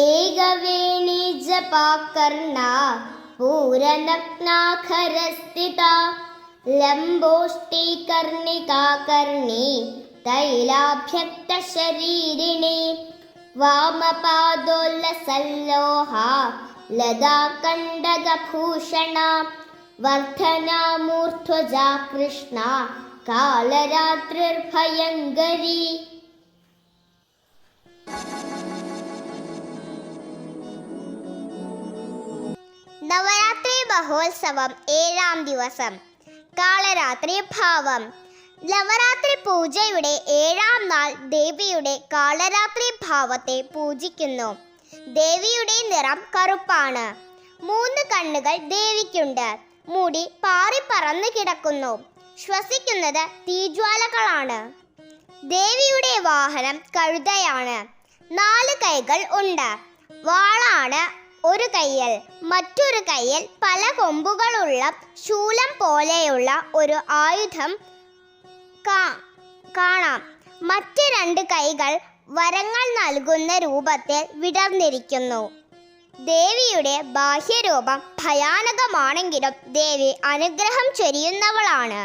ഏകവേണി ജപാകർണാ പൂരനഗ്നാഖരസ്ഥിതാ ലംബോഷ്ഠീകർണികാകർണീ തൈലാഭ്യക്തശരീരിണി വാമപാദോല്ലസല്ലോഹാ ലതാകണ്ഡകഭൂഷണാ വർധനാമൂർധ്വജാ കൃഷ്ണാ കാളരാത്രിർഭയങ്കരീ. നവരാത്രി മഹോത്സവം 7ാം ദിവസം. കാളരാത്രി ഭാവം. നവരാത്രി പൂജയുടെ 7ാം നാൾ ദേവിയുടെ കാളരാത്രി ഭാവത്തെ പൂജിക്കുന്നു. ദേവിയുടെ നിറം കറുപ്പാണ്. 3 കണ്ണുകൾ ദേവിക്കുണ്ട്. മുടി പാറി പറന്നു കിടക്കുന്നു. ശ്വസിക്കുന്നത് തീജ്വാലകളാണ്. ദേവിയുടെ വാഹനം കഴുതയാണ്. 4 കൈകൾ ഉണ്ട്. വാളാണ് ഒരു കൈയിൽ. മറ്റൊരു കൈയിൽ പല കൊമ്പുകളുള്ള ശൂലം പോലെയുള്ള ഒരു ആയുധം കാണാം. മറ്റ് 2 കൈകൾ വരങ്ങൾ നൽകുന്ന രൂപത്തിൽ വിടർന്നിരിക്കുന്നു. ദേവിയുടെ ബാഹ്യരൂപം ഭയാനകമാണെങ്കിലും ദേവി അനുഗ്രഹം ചൊരിയുന്നവളാണ്.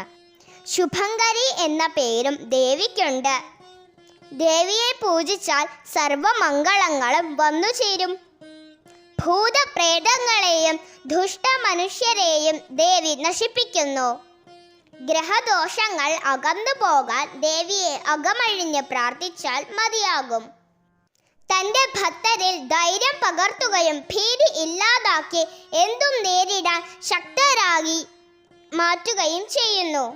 ശുഭങ്കരി എന്ന പേരും ദേവിക്കുണ്ട്. ദേവിയെ പൂജിച്ചാൽ സർവമംഗളങ്ങളും വന്നുചേരും. ഭൂതപ്രേതങ്ങളെയും ദുഷ്ടമനുഷ്യരെയും ദേവി നശിപ്പിക്കുന്നു. ഗ്രഹദോഷങ്ങൾ അകന്നു പോകാൻ ദേവിയെ അകമഴിഞ്ഞ് പ്രാർത്ഥിച്ചാൽ മതിയാകും. തൻ്റെ ഭക്തരിൽ ധൈര്യം പകർത്തുകയും ഭീതി ഇല്ലാതാക്കി എന്തും നേരിടാൻ ശക്തരാക്കി മാറ്റുകയും ചെയ്യുന്നു.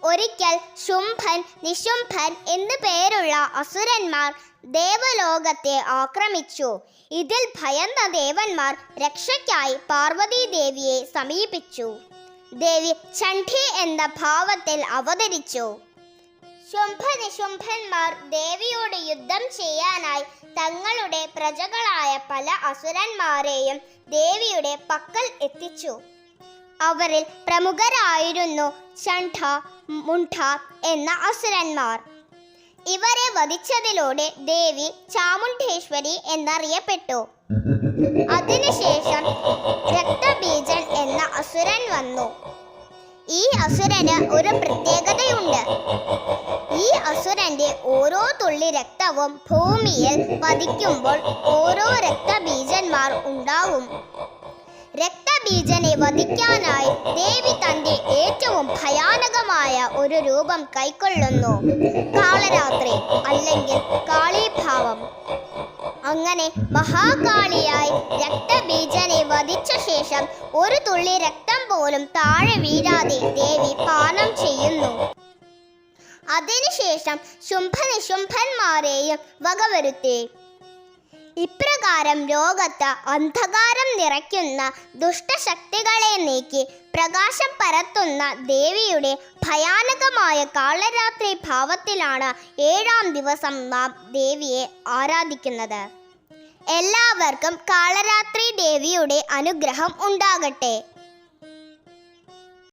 ഒരിക്കൽ ശുംഭൻ നിശുംഭൻ എന്നു പേരുള്ള അസുരന്മാർ ദേവലോകത്തെ ആക്രമിച്ചു. ഇതിൽ ഭയന്ന ദേവന്മാർ രക്ഷയ്ക്കായി പാർവതി ദേവിയെ സമീപിച്ചു. ദേവി ചണ്ഡി എന്ന ഭാവത്തിൽ അവതരിച്ചു. ശുംഭനിശുംഭന്മാർ ദേവിയോട് യുദ്ധം ചെയ്യാനായി തങ്ങളുടെ പ്രജകളായ പല അസുരന്മാരെയും ദേവിയുടെ പക്കൽ എത്തിച്ചു. അവരിൽ പ്രമുഖരായിരുന്നു ചണ്ഡ, മുണ്ഡ എന്ന അസുരന്മാർ. ഇവരെ വധിച്ചതിലൂടെ ദേവി ചാമുണ്ഡേശ്വരി എന്നറിയപ്പെട്ടു. അതിനുശേഷം രക്തബീജൻ എന്ന അസുരൻ വന്നു. ഈ അസുരന് ഒരു പ്രത്യേകതയുണ്ട്. ഈ അസുരന്റെ ഓരോ തുള്ളി രക്തവും ഭൂമിയിൽ പതിക്കുമ്പോൾ ഓരോ രക്തബീജന്മാർ ഉണ്ടാവും. രക്തബീജനെ വധിക്കാനായി ദേവി തന്റെ ഏറ്റവും ഭയാനകമായ ഒരു രൂപം കൈക്കൊള്ളുന്നു, കാളരാത്രി അല്ലെങ്കിൽ കാളീഭാവം. അങ്ങനെ മഹാകാളിയായി രക്തബീജനെ വധിച്ച ശേഷം ഒരു തുള്ളി രക്തം പോലും താഴെ വീഴാതെ ദേവി പാനം ചെയ്യുന്നു. അതിനുശേഷം ശുംഭനിശുംഭന്മാരെയും വകവരുത്തി. ഇപ്രകാരം ലോകത്ത് അന്ധകാരം നിറയ്ക്കുന്ന ദുഷ്ടശക്തികളെ നീക്കി പ്രകാശം പരത്തുന്ന ദേവിയുടെ ഭയാനകമായ കാളരാത്രി ഭാവത്തിലാണ് 7ാം ദിവസം നാം ദേവിയെ ആരാധിക്കുന്നത്. എല്ലാവർക്കും കാളരാത്രി ദേവിയുടെ അനുഗ്രഹം ഉണ്ടാകട്ടെ.